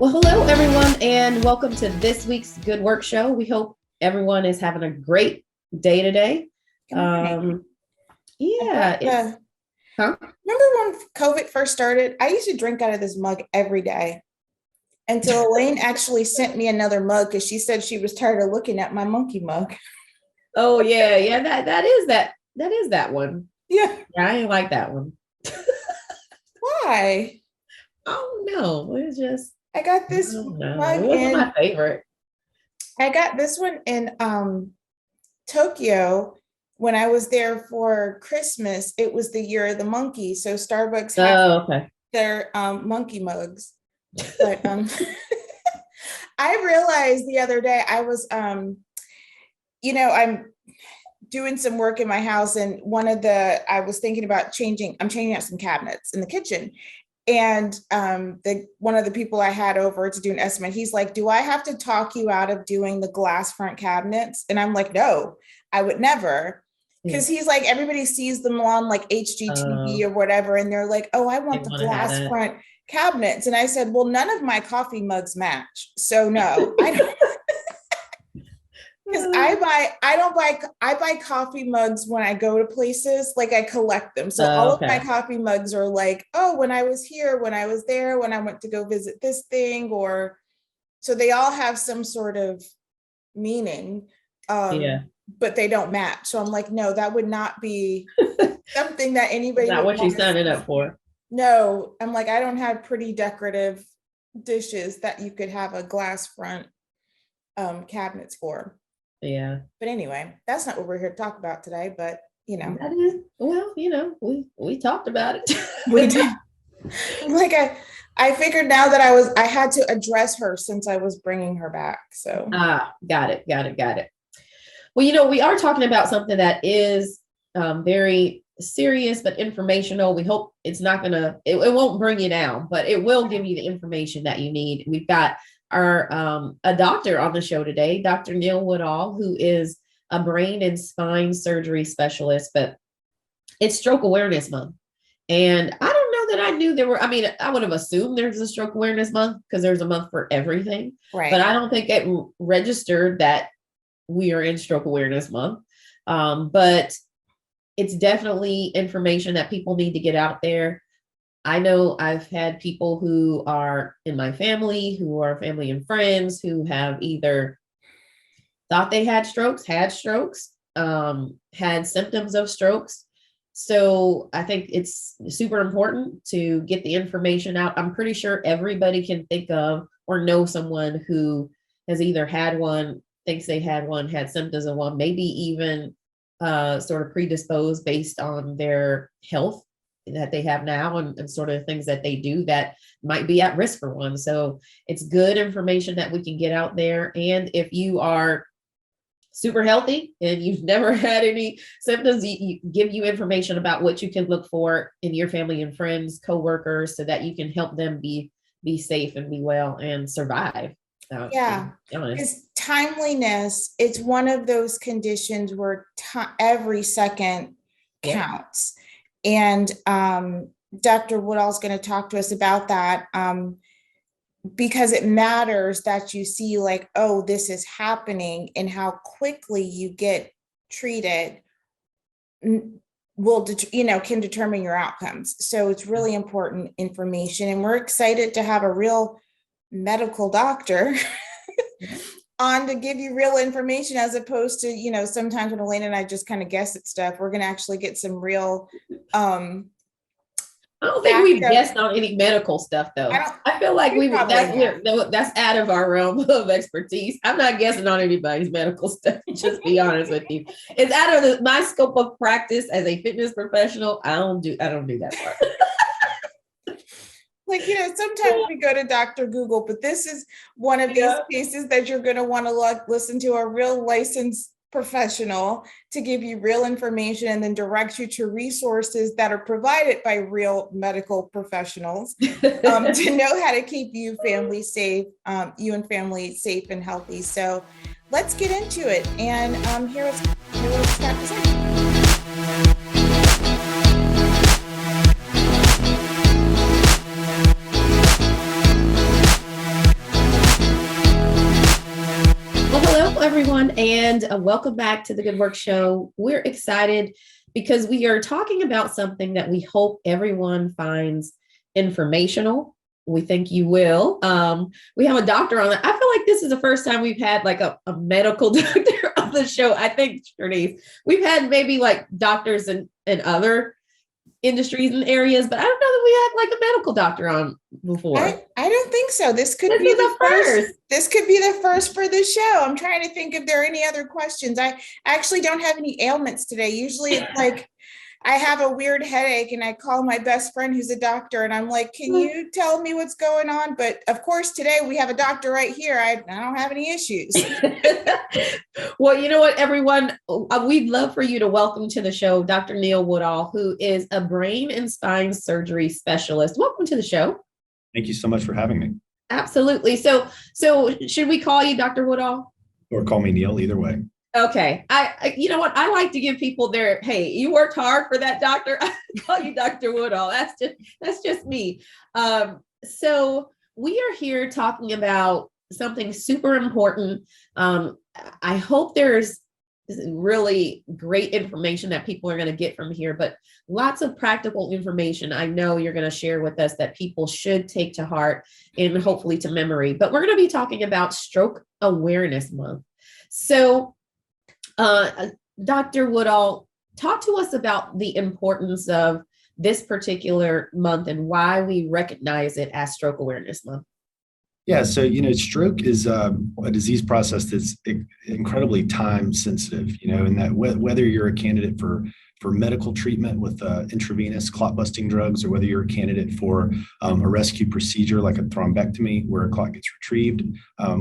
Well, hello, everyone, and welcome to this week's Good Work Show. We hope everyone is having a great day today. Yeah, it's, huh? Remember when COVID first started? I used to drink out of this mug every day until Elaine actually sent me another mug because she said she was tired of looking at my monkey mug. Oh, yeah, that is that one. Yeah, I ain't like that one. Why? Oh no, it's just I got this mug. It wasn't my favorite. I got this one in Tokyo when I was there for Christmas. It was the year of the monkey, so Starbucks had their monkey mugs. But I realized the other day I was I'm doing some work in my house, and I was thinking about changing out some cabinets in the kitchen. And one of the people I had over to do an estimate, he's like, do I have to talk you out of doing the glass front cabinets? And I'm like, no, I would never. Because he's like, everybody sees them on like HGTV or whatever. And they're like, oh, I want the glass front cabinets. And I said, well, none of my coffee mugs match. So no, I don't. Because I buy coffee mugs when I go to places, like I collect them. So all of my coffee mugs are like, oh, when I was here, when I was there, when I went to go visit this thing, so they all have some sort of meaning, but they don't match. So I'm like, no, that would not be something that anybody not what you signed it up for. No, I'm like, I don't have pretty decorative dishes that you could have a glass front cabinets for. Yeah. But anyway, that's not what we're here to talk about today, but that is, well, we talked about it. We did. Like I figured now that I had to address her since I was bringing her back. So got it. Well, we are talking about something that is very serious but informational. We hope it's not gonna it won't bring you down, but it will give you the information that you need. We've got a doctor on the show today, Dr. Neil Woodall, who is a brain and spine surgery specialist, but it's Stroke Awareness Month. And I don't know that I knew I would have assumed there's a Stroke Awareness Month because there's a month for everything, right? But I don't think it registered that we are in Stroke Awareness Month. But it's definitely information that people need to get out there. I know I've had people who are in my family, who are family and friends, who have either thought they had strokes, had symptoms of strokes. So I think it's super important to get the information out. I'm pretty sure everybody can think of or know someone who has either had one, thinks they had one, had symptoms of one, maybe even sort of predisposed based on their health that they have now and sort of things that they do that might be at risk for one. So it's good information that we can get out there. And if you are super healthy and you've never had any symptoms, you give you information about what you can look for in your family and friends, coworkers, so that you can help them be safe and be well and survive. Because timeliness, it's one of those conditions where every second counts. And Dr. Woodall is going to talk to us about that because it matters that you see like, oh, this is happening, and how quickly you get treated can determine your outcomes. So it's really important information, and we're excited to have a real medical doctor on to give you real information, as opposed to, sometimes when Elaine and I just kind of guess at stuff. We're going to actually get some real, I don't think we've guessed on any medical stuff though. I feel like that's out of our realm of expertise. I'm not guessing on anybody's medical stuff, just be honest with you. It's out of my scope of practice as a fitness professional. I don't do that part. Sometimes we go to Dr. Google, but this is one of these cases that you're going to want to listen to a real licensed professional to give you real information and then direct you to resources that are provided by real medical professionals to know how to keep you and family safe and healthy. So let's get into it. And here it's Scott to say. and welcome back to the Good Work Show. We're excited because we are talking about something that we hope everyone finds informational. We think you will. We have a doctor on it. I feel like this is the first time we've had like a medical doctor on the show. I think, Shanice, we've had maybe like doctors in other industries and areas, but I don't know that we had like a medical doctor on before. I don't think so. This could be the first. This could be the first for the show. I'm trying to think if there are any other questions. I actually don't have any ailments today. Usually it's like I have a weird headache and I call my best friend who's a doctor and I'm like, can you tell me what's going on? But of course, today we have a doctor right here. I don't have any issues. Well, you know what, everyone, we'd love for you to welcome to the show Dr. Neil Woodall, who is a brain and spine surgery specialist. Welcome to the show. Thank you so much for having me. Absolutely. So should we call you Dr. Woodall? Or call me Neil, either way. Okay. I you know what? I like to give people their, hey, you worked hard for that doctor. I call you Dr. Woodall. That's just me. So we are here talking about something super important. I hope there's really great information that people are going to get from here, but lots of practical information I know you're going to share with us that people should take to heart and hopefully to memory. But we're going to be talking about Stroke Awareness Month. So Dr. Woodall, talk to us about the importance of this particular month and why we recognize it as Stroke Awareness Month. Yeah, so, stroke is a disease process that's incredibly time sensitive, and that whether you're a candidate for medical treatment with intravenous clot busting drugs, or whether you're a candidate for a rescue procedure like a thrombectomy where a clot gets retrieved,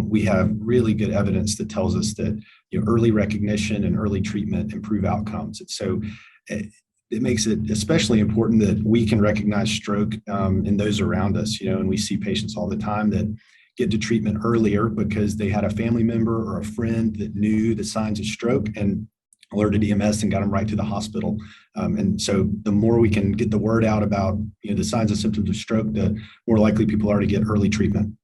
we have really good evidence that tells us that early recognition and early treatment improve outcomes. And so it makes it especially important that we can recognize stroke in those around us, and we see patients all the time that get to treatment earlier because they had a family member or a friend that knew the signs of stroke and alerted EMS and got them right to the hospital. And so the more we can get the word out about the signs and symptoms of stroke, the more likely people are to get early treatment.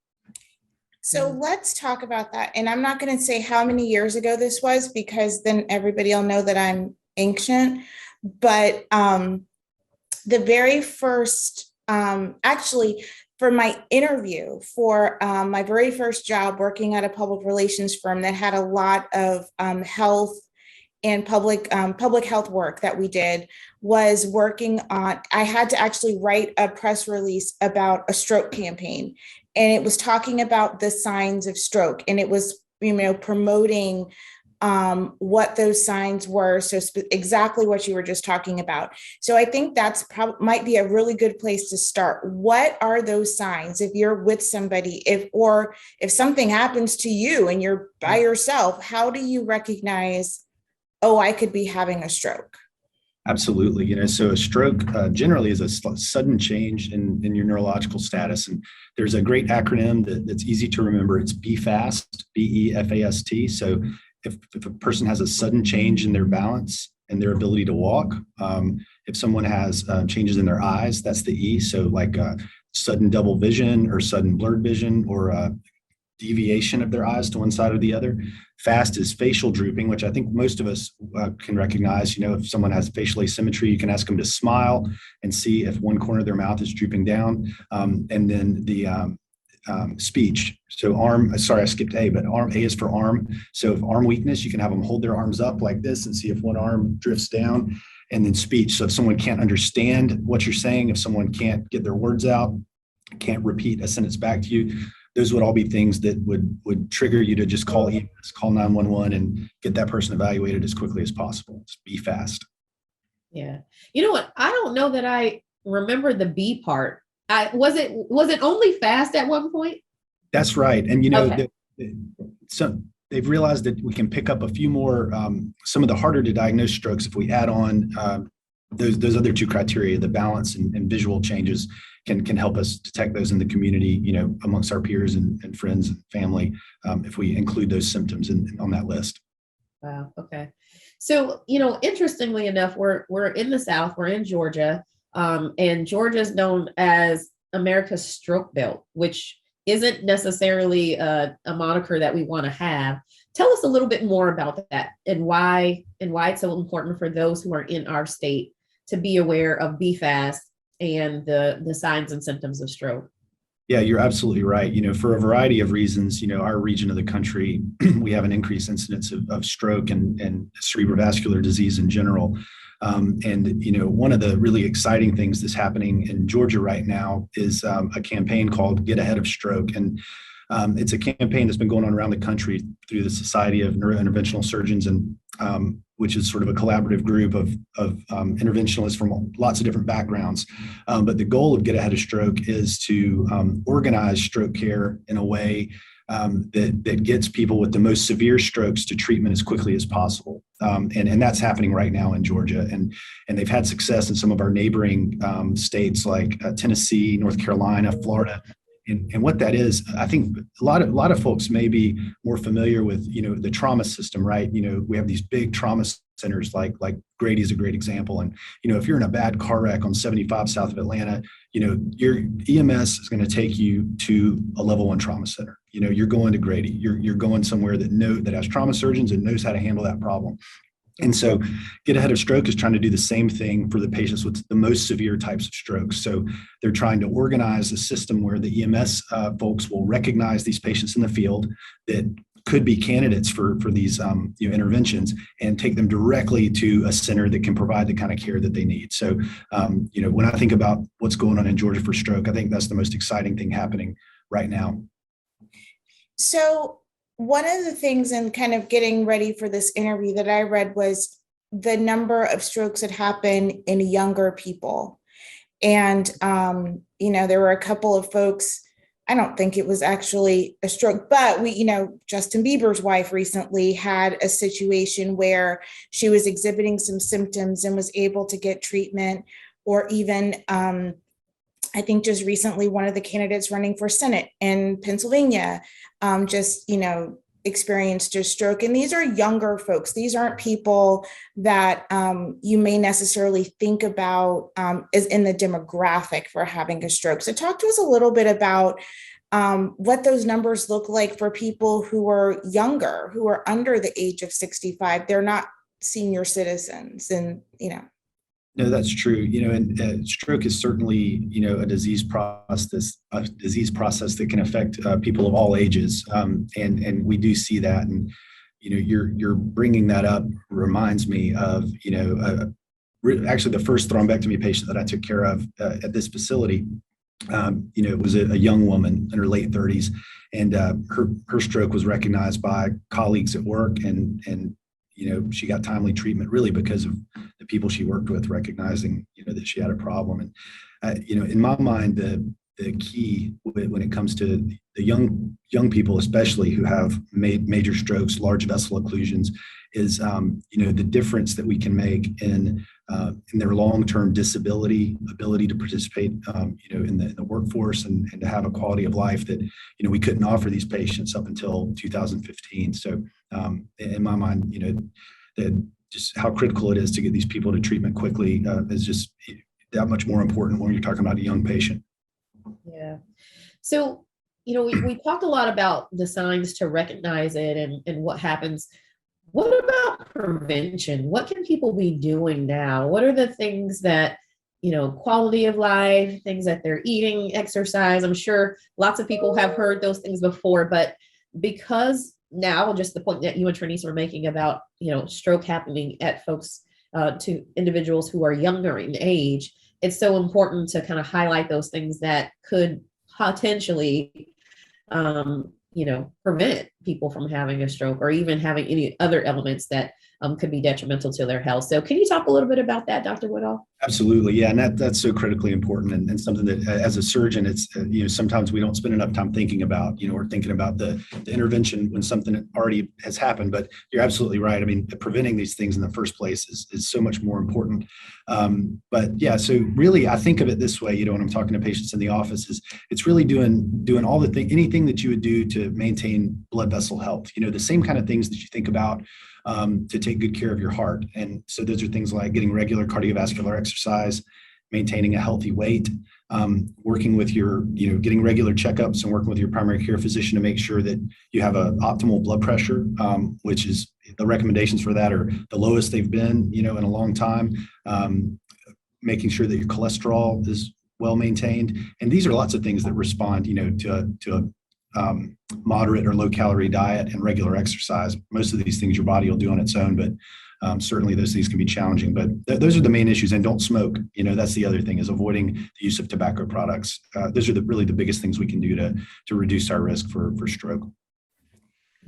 So let's talk about that. And I'm not going to say how many years ago this was, because then everybody will know that I'm ancient. But the very first, actually, for my interview for my very first job working at a public relations firm that had a lot of health and public health work that we did, was working on, I had to actually write a press release about a stroke campaign. And it was talking about the signs of stroke, and it was, promoting what those signs were. So exactly what you were just talking about. So I think that's might be a really good place to start. What are those signs if you're with somebody, if something happens to you and you're by yourself? How do you recognize, oh, I could be having a stroke? Absolutely. So a stroke generally is a sudden change in your neurological status. And there's a great acronym that's easy to remember. It's BFAST, BEFAST. So if a person has a sudden change in their balance and their ability to walk, if someone has changes in their eyes, that's the E. So like sudden double vision or sudden blurred vision, or deviation of their eyes to one side or the other. FAST is facial drooping, which I think most of us can recognize. If someone has facial asymmetry, you can ask them to smile and see if one corner of their mouth is drooping down. And then the speech. So I skipped A, but A is for arm. So if arm weakness, you can have them hold their arms up like this and see if one arm drifts down. And then speech. So if someone can't understand what you're saying, if someone can't get their words out, can't repeat a sentence back to you, those would all be things that would trigger you to just call EMS, call 911 and get that person evaluated as quickly as possible. Just be fast. Yeah. You know what? I don't know that I remember the B part. Was it only fast at one point? That's right. And Okay. So they've realized that we can pick up a few more, some of the harder to diagnose strokes if we add on those other two criteria, the balance and visual changes can help us detect those in the community, amongst our peers and friends and family, if we include those symptoms on that list. Wow. Okay. So, interestingly enough, we're in the South, we're in Georgia, and Georgia is known as America's stroke belt, which isn't necessarily a moniker that we want to have. tell us a little bit more about that and why it's so important for those who are in our state to be aware of BFAST and the signs and symptoms of stroke. Yeah, you're absolutely right. For a variety of reasons, our region of the country, we have an increased incidence of stroke and cerebrovascular disease in general. One of the really exciting things that's happening in Georgia right now is a campaign called Get Ahead of Stroke. And it's a campaign that's been going on around the country through the Society of Neurointerventional Surgeons, and which is sort of a collaborative group of interventionalists from lots of different backgrounds. But the goal of Get Ahead of Stroke is to organize stroke care in a way that gets people with the most severe strokes to treatment as quickly as possible. And that's happening right now in Georgia. And they've had success in some of our neighboring states like Tennessee, North Carolina, Florida. And what that is, I think a lot of folks may be more familiar with, the trauma system, right? We have these big trauma centers like Grady is a great example. And, if you're in a bad car wreck on 75 south of Atlanta, your EMS is going to take you to a level 1 trauma center. You're going to Grady. You're going somewhere that has trauma surgeons and knows how to handle that problem. And so Get Ahead of Stroke is trying to do the same thing for the patients with the most severe types of strokes. So they're trying to organize a system where the EMS folks will recognize these patients in the field that could be candidates for these interventions and take them directly to a center that can provide the kind of care that they need. So, when I think about what's going on in Georgia for stroke, I think that's the most exciting thing happening right now. So one of the things in kind of getting ready for this interview that I read was the number of strokes that happen in younger people. And, there were a couple of folks, I don't think it was actually a stroke, but Justin Bieber's wife recently had a situation where she was exhibiting some symptoms and was able to get treatment, or even, I think just recently, one of the candidates running for Senate in Pennsylvania experienced a stroke. And these are younger folks. These aren't people that you may necessarily think about as in the demographic for having a stroke. So talk to us a little bit about what those numbers look like for people who are younger, who are under the age of 65. They're not senior citizens, and No, that's true. And stroke is certainly, a disease process that can affect people of all ages. And we do see that. And, you're bringing that up reminds me of, actually the first thrombectomy patient that I took care of at this facility. It was a young woman in her late 30s, and her stroke was recognized by colleagues at work, and she got timely treatment really because of the people she worked with recognizing, that she had a problem. And, in my mind, the key when it comes to the young people, especially who have major strokes, large vessel occlusions, is, the difference that we can make in their long-term disability, ability to participate, in the workforce and to have a quality of life that, we couldn't offer these patients up until 2015. So in my mind, that just how critical it is to get these people to treatment quickly is just that much more important when you're talking about a young patient. Yeah. So, we talked a lot about the signs to recognize it and what happens. What about prevention? What can people be doing now? What are the things that, quality of life, things that they're eating, exercise? I'm sure lots of people have heard those things before, but because now, just the point that you and Trinice were making about, stroke happening at folks, to individuals who are younger in age, it's so important to kind of highlight those things that could potentially, prevent people from having a stroke or even having any other elements that could be detrimental to their health. So can you talk a little bit about that, Dr. Woodall? Absolutely. Yeah. And that's so critically important and something that as a surgeon, it's, sometimes we don't spend enough time thinking about, we're thinking about the intervention when something already has happened, but you're absolutely right. I mean, preventing these things in the first place is so much more important. But yeah, so really I think of it this way, when I'm talking to patients in the office, is it's really doing all the anything that you would do to maintain blood vessel health, the same kind of things that you think about to take good care of your heart. And so those are things like getting regular cardiovascular exercise, maintaining a healthy weight, working with your, getting regular checkups and working with your primary care physician to make sure that you have an optimal blood pressure, which is the recommendations for that are the lowest they've been, in a long time. Making sure that your cholesterol is well maintained. And these are lots of things that respond, to a moderate or low calorie diet and regular exercise. Most of these things your body will do on its own, but certainly those things can be challenging. But those are the main issues. And don't smoke. That's the other thing, is avoiding the use of tobacco products. Those are really the biggest things we can do to reduce our risk for stroke.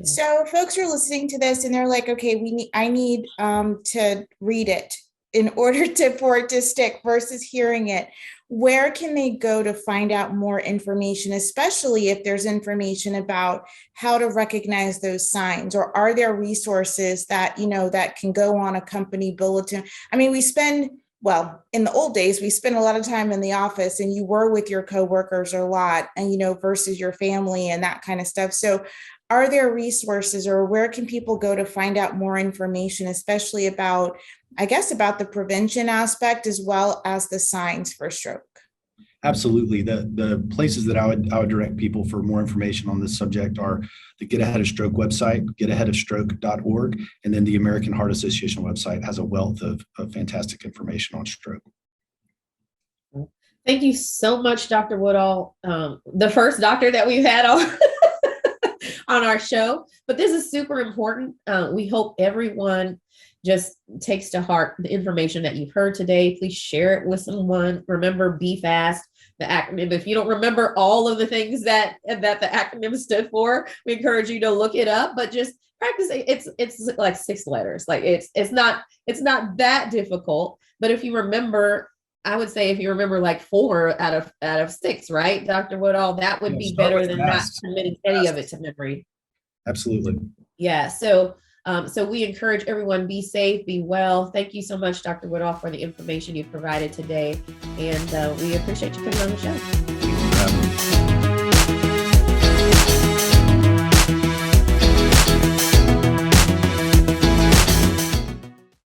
So folks are listening to this and they're like, okay, I need to read it in order for it to stick versus hearing it. Where can they go to find out more information, especially if there's information about how to recognize those signs? Or are there resources that, that can go on a company bulletin? I mean, in the old days, we spent a lot of time in the office and you were with your coworkers a lot and, versus your family and that kind of stuff. So are there resources, or where can people go to find out more information, especially about the prevention aspect as well as the signs for stroke? Absolutely. The places that I would direct people for more information on this subject are the Get Ahead of Stroke website, getaheadofstroke.org, and then the American Heart Association website has a wealth of fantastic information on stroke. Thank you so much, Dr. Woodall, the first doctor that we've had on on our show. But this is super important. We hope everyone just takes to heart the information that you've heard today. Please share it with someone. Remember, be fast, the acronym. If you don't remember all of the things that the acronym stood for, we encourage you to look it up, but just practice. It's like 6 letters. Like it's not that difficult. But if you remember, I would say if you remember like 4 out of 6, right, Dr. Woodall, that would be better than not committing any of it to memory. Absolutely. Yeah. So we encourage everyone, be safe, be well. Thank you so much, Dr. Woodall, for the information you provided today. And we appreciate you coming on the show.